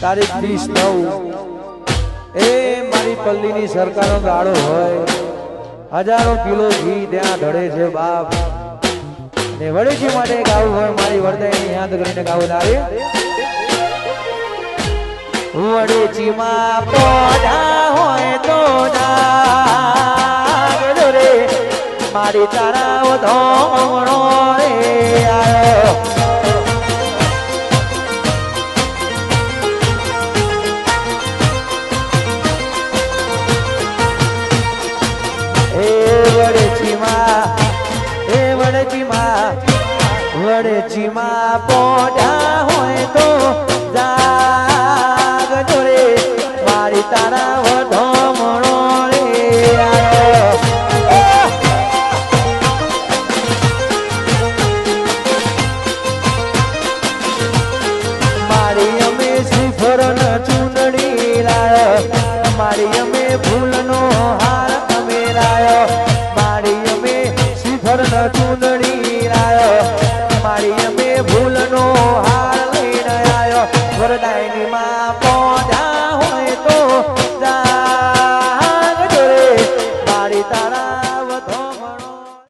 તારીખ 30/9 એ મારી પલ્લીની સરકારનો ગાળો હોય હજારો કિલો ઘી ત્યાં ઢળે છે બાપ ને વડેજી માટે ગાવું હોય મારી વર્દાઈ યાદ કરીને ગાવું તારે વડેજીમાં પોડા હોય તો ના રે મારી તારા ધોમણો રે આયો વડેજીમાં પોઢા હોય તો જાગજો રે મારી તારા વધમણો રે મારી અમે શ્રીફળ ન ચૂન